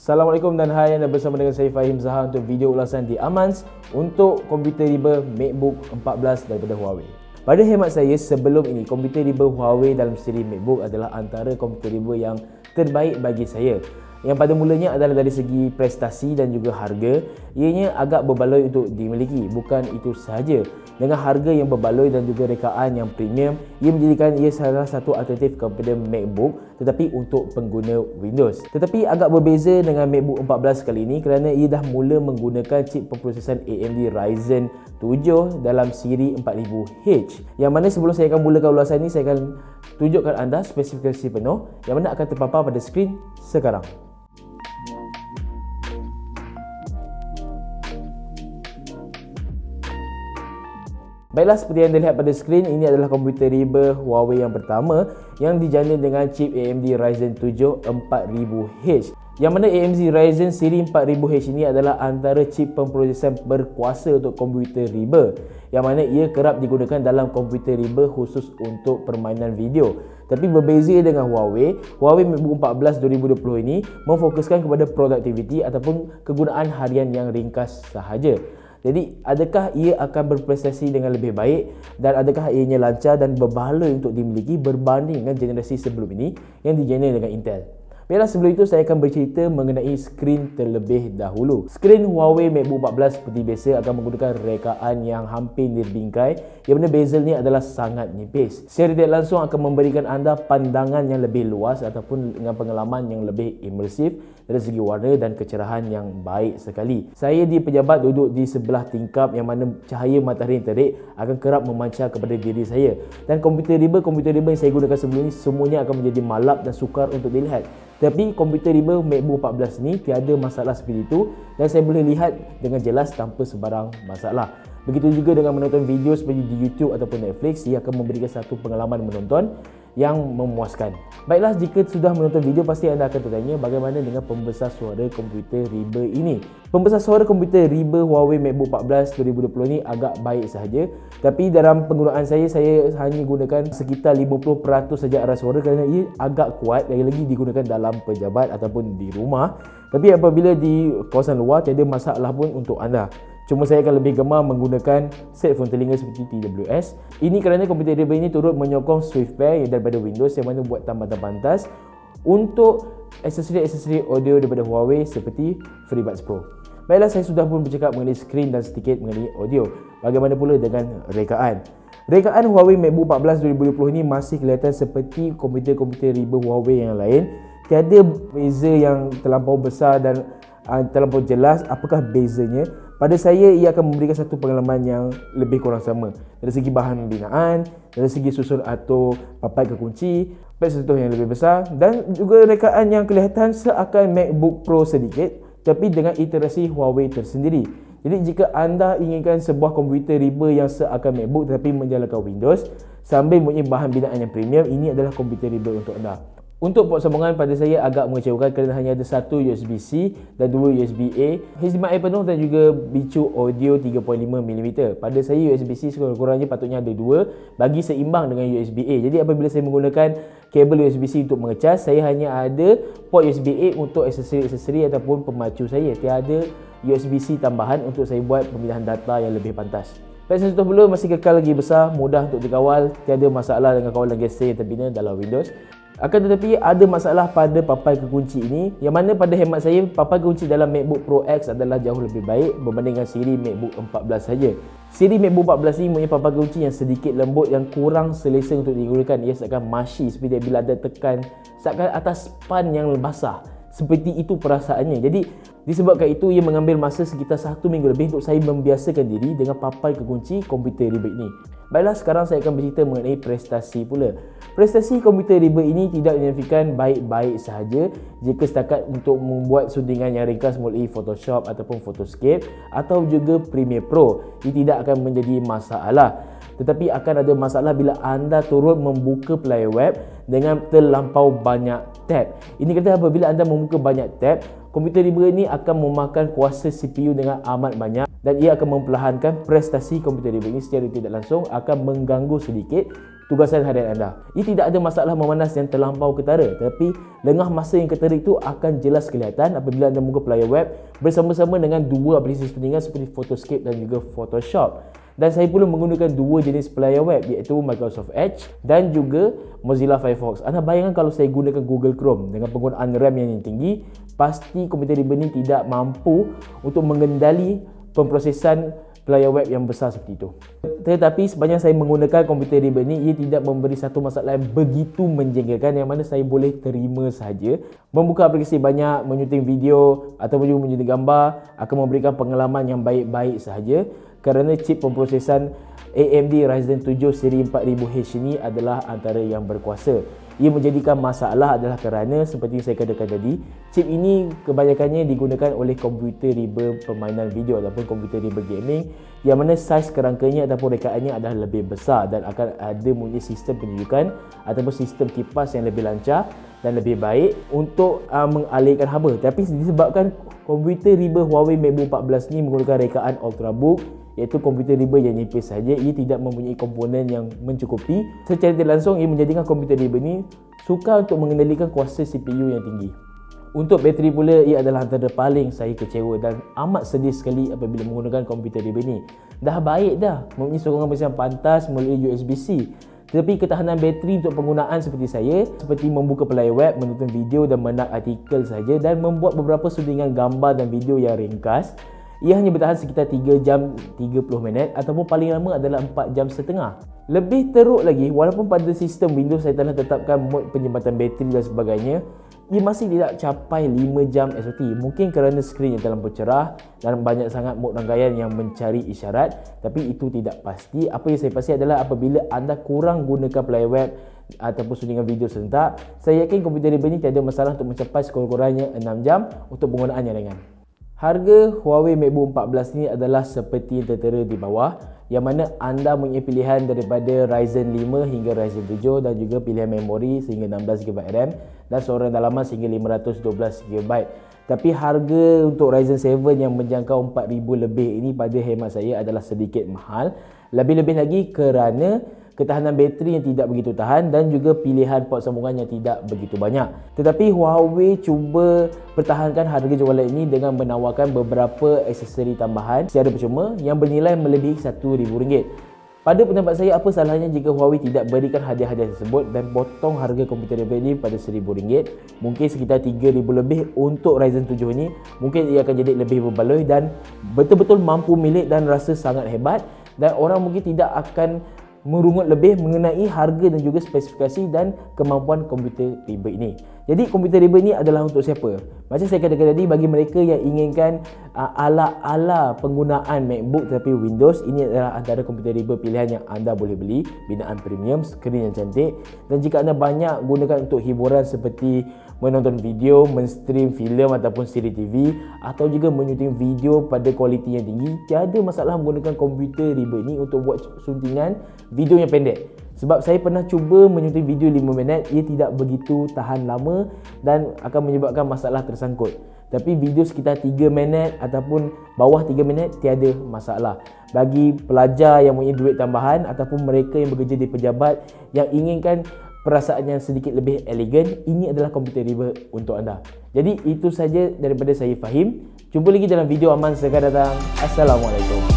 Assalamualaikum dan hai, anda bersama dengan saya Fahim Zaha untuk video ulasan di Amans untuk komputer riba MacBook 14 daripada Huawei. Pada hemat saya, sebelum ini komputer riba Huawei dalam siri MacBook adalah antara komputer riba yang terbaik bagi saya. Yang pada mulanya adalah dari segi prestasi dan juga harga, ianya agak berbaloi untuk dimiliki. Bukan itu sahaja, dengan harga yang berbaloi dan juga rekaan yang premium, ia menjadikan ia salah satu alternatif kepada MacBook tetapi untuk pengguna Windows. Tetapi agak berbeza dengan MacBook 14 kali ini kerana ia dah mula menggunakan chip pemprosesan AMD Ryzen 7 dalam siri 4000H. Yang mana sebelum saya akan mulakan ulasan ini, saya akan tunjukkan anda spesifikasi penuh yang mana akan terpapar pada skrin sekarang. Baiklah, seperti yang dilihat pada skrin, ini adalah komputer riba Huawei yang pertama yang dijana dengan chip AMD Ryzen 7 4000H. Yang mana AMD Ryzen siri 4000H ini adalah antara chip pemprosesan berkuasa untuk komputer riba, yang mana ia kerap digunakan dalam komputer riba khusus untuk permainan video. Tapi berbeza dengan Huawei MacBook 14 2020 ini memfokuskan kepada productivity ataupun kegunaan harian yang ringkas sahaja. Jadi, adakah ia akan berprestasi dengan lebih baik dan adakah ianya lancar dan berbaloi untuk dimiliki berbanding dengan generasi sebelum ini yang dijana dengan Intel? Baiklah, sebelum itu saya akan bercerita mengenai skrin terlebih dahulu. Skrin Huawei MacBook 14 seperti biasa akan menggunakan rekaan yang hampir nirbingkai, yang mana bezel ni adalah sangat nipis. Secara tidak langsung akan memberikan anda pandangan yang lebih luas ataupun dengan pengalaman yang lebih imersif dari segi warna dan kecerahan yang baik sekali. Saya di pejabat duduk di sebelah tingkap yang mana cahaya matahari yang terik akan kerap memancar kepada diri saya. Dan komputer riba yang saya gunakan sebelum ini semuanya akan menjadi malap dan sukar untuk dilihat. Tapi komputer riba MacBook 14 ni tiada masalah seperti itu dan saya boleh lihat dengan jelas tanpa sebarang masalah. Begitu juga dengan menonton video seperti di YouTube ataupun Netflix, ia akan memberikan satu pengalaman menonton yang memuaskan. Baiklah, jika sudah menonton video, pasti anda akan tertanya bagaimana dengan pembesar suara komputer riba ini. Pembesar suara komputer riba Huawei MacBook 14 2020 ni agak baik sahaja, tapi dalam penggunaan saya hanya gunakan sekitar 50% saja arah suara kerana ia agak kuat, lagi-lagi digunakan dalam pejabat ataupun di rumah. Tapi apabila di kawasan luar, tiada masalah pun untuk anda. Cuma saya akan lebih gemar menggunakan set phone telinga seperti TWS. Ini kerana komputer riba ini turut menyokong SwiftPair daripada Windows yang mana buat tambatan pantas untuk aksesori audio daripada Huawei seperti FreeBuds Pro. Baiklah, saya sudah pun bercakap mengenai skrin dan sedikit mengenai audio. Bagaimana pula dengan rekaan? Rekaan Huawei MacBook 14 2020 ini masih kelihatan seperti komputer-komputer riba Huawei yang lain. Tiada beza yang terlampau besar dan terlampau jelas apakah bezanya. Pada saya, ia akan memberikan satu pengalaman yang lebih kurang sama dari segi bahan pembinaan, dari segi susun atau papai kekunci, pad sentuh yang lebih besar dan juga rekaan yang kelihatan seakan MacBook Pro sedikit tapi dengan iterasi Huawei tersendiri. Jadi jika anda inginkan sebuah komputer riba yang seakan MacBook tetapi menjalankan Windows sambil mempunyai bahan binaan yang premium, ini adalah komputer riba untuk anda. Untuk port sambungan pada saya agak mengecewakan kerana hanya ada satu USB-C dan dua USB-A, HDMI penuh dan juga bicu audio 3.5mm. Pada saya USB-C sekurang-kurangnya patutnya ada dua bagi seimbang dengan USB-A. Jadi apabila saya menggunakan kabel USB-C untuk mengecas, saya hanya ada port USB-A untuk aksesori ataupun pemacu saya. Tiada USB-C tambahan untuk saya buat pemindahan data yang lebih pantas. Pad sentuh pula masih kekal lagi besar, mudah untuk dikawal, tiada masalah dengan kawalan gesture yang terbina dalam Windows. Akan tetapi ada masalah pada papai kekunci ini, yang mana pada hemat saya papai kekunci dalam MacBook Pro X adalah jauh lebih baik berbanding dengan siri MacBook 14 saja. Siri MacBook 14 ini mempunyai papai kekunci yang sedikit lembut yang kurang selesa untuk digunakan. Ia seakan mushy seperti bila anda tekan seakan atas span yang basah. Seperti itu perasaannya. Jadi disebabkan itu ia mengambil masa sekitar 1 minggu lebih untuk saya membiasakan diri dengan papai kekunci komputer riba ini. Baiklah, sekarang saya akan bercerita mengenai prestasi pula. Prestasi komputer riba ini tidak dinafikan baik-baik sahaja jika setakat untuk membuat sundingan yang ringkas melalui Photoshop ataupun Photoscape atau juga Premiere Pro. Ia tidak akan menjadi masalah. Tetapi akan ada masalah bila anda turut membuka pelayar web dengan terlampau banyak tab. Ini kata apabila anda membuka banyak tab, komputer riba ini akan memakan kuasa CPU dengan amat banyak dan ia akan memperlahankan prestasi komputer riba ini secara tidak langsung akan mengganggu sedikit tugasan harian anda. Ia tidak ada masalah memanas yang terlampau ketara, tapi lengah masa yang ketara itu akan jelas kelihatan apabila anda membuka player web bersama-sama dengan dua aplikasi sepentingan seperti Photoscape dan juga Photoshop. Dan saya pula menggunakan dua jenis player web, iaitu Microsoft Edge dan juga Mozilla Firefox. Anda bayangkan kalau saya gunakan Google Chrome dengan penggunaan RAM yang tinggi, pasti komputer riba ni tidak mampu untuk mengendali pemprosesan player web yang besar seperti itu. Tetapi sepanjang saya menggunakan komputer riba ni, ia tidak memberi satu masalah yang begitu menjengkelkan, yang mana saya boleh terima sahaja. Membuka aplikasi banyak, menyunting video ataupun juga menyunting gambar akan memberikan pengalaman yang baik-baik sahaja, kerana chip pemprosesan AMD Ryzen 7 siri 4000H ini adalah antara yang berkuasa. Ia menjadikan masalah adalah kerana seperti saya katakan tadi, chip ini kebanyakannya digunakan oleh komputer riba permainan video ataupun komputer riba gaming, yang mana saiz kerangkanya ataupun rekaannya adalah lebih besar dan akan ada mempunyai sistem penunjukan ataupun sistem kipas yang lebih lancar dan lebih baik untuk mengalihkan haba. Tapi disebabkan komputer riba Huawei MateBook 14 ni menggunakan rekaan Ultrabook, iaitu komputer riba yang nipis saja, ia tidak mempunyai komponen yang mencukupi. Secara tidak langsung ia menjadikan komputer riba ni sukar untuk mengendalikan kuasa CPU yang tinggi. Untuk bateri pula, ia adalah antara paling saya kecewa dan amat sedih sekali apabila menggunakan komputer riba ni. Dah baik dah, mempunyai sokongan mesin pantas melalui USB-C, tetapi ketahanan bateri untuk penggunaan seperti saya, seperti membuka player web, menonton video dan menak artikel saja dan membuat beberapa sudingan gambar dan video yang ringkas, ia hanya bertahan sekitar 3 jam 30 minit ataupun paling lama adalah 4 jam setengah. Lebih teruk lagi, walaupun pada sistem Windows saya telah tetapkan mod penyempatan bateri dan sebagainya, ia masih tidak capai 5 jam SOT. Mungkin kerana skrin yang terlalu cerah dan banyak sangat mod rangkaian yang mencari isyarat, tapi itu tidak pasti. Apa yang saya pasti adalah apabila anda kurang gunakan player web ataupun sudingan video serentak, saya yakin komputer riba ni tiada masalah untuk mencapai sekurang-kurangnya 6 jam untuk penggunaan yang ringan. Harga Huawei MateBook 14 ni adalah seperti yang tertera di bawah, yang mana anda mempunyai pilihan daripada Ryzen 5 hingga Ryzen 7 dan juga pilihan memori sehingga 16GB RAM dan suara dalaman sehingga 512GB. Tapi harga untuk Ryzen 7 yang menjangkau 4000 lebih ini pada hemat saya adalah sedikit mahal. Lebih-lebih lagi kerana ketahanan bateri yang tidak begitu tahan dan juga pilihan port sambungan yang tidak begitu banyak. Tetapi Huawei cuba pertahankan harga jualan ini dengan menawarkan beberapa aksesori tambahan secara percuma yang bernilai melebihi RM1,000. Pada pendapat saya, apa salahnya jika Huawei tidak berikan hadiah-hadiah tersebut dan potong harga komputer riba ini pada RM1,000, mungkin sekitar RM3,000 lebih untuk Ryzen 7 ini. Mungkin ia akan jadi lebih berbaloi dan betul-betul mampu milik dan rasa sangat hebat, dan orang mungkin tidak akan merungut lebih mengenai harga dan juga spesifikasi dan kemampuan komputer riba ini. Jadi komputer riba ini adalah untuk siapa? Macam saya katakan tadi, bagi mereka yang inginkan ala-ala penggunaan MacBook tetapi Windows, ini adalah antara komputer riba pilihan yang anda boleh beli. Binaan premium, skrin yang cantik, dan jika anda banyak gunakan untuk hiburan seperti menonton video, menstream filem ataupun siri TV, atau juga menyunting video pada kualiti yang tinggi, tiada masalah menggunakan komputer riba ini untuk buat suntingan video yang pendek. Sebab saya pernah cuba menyunting video 5 minit, ia tidak begitu tahan lama dan akan menyebabkan masalah tersangkut. Tapi video sekitar 3 minit ataupun bawah 3 minit tiada masalah. Bagi pelajar yang mempunyai duit tambahan ataupun mereka yang bekerja di pejabat yang inginkan perasaan yang sedikit lebih elegan, ini adalah komputer riba untuk anda. Jadi itu saja daripada saya Fahim. Jumpa lagi dalam video aman sekarang datang. Assalamualaikum.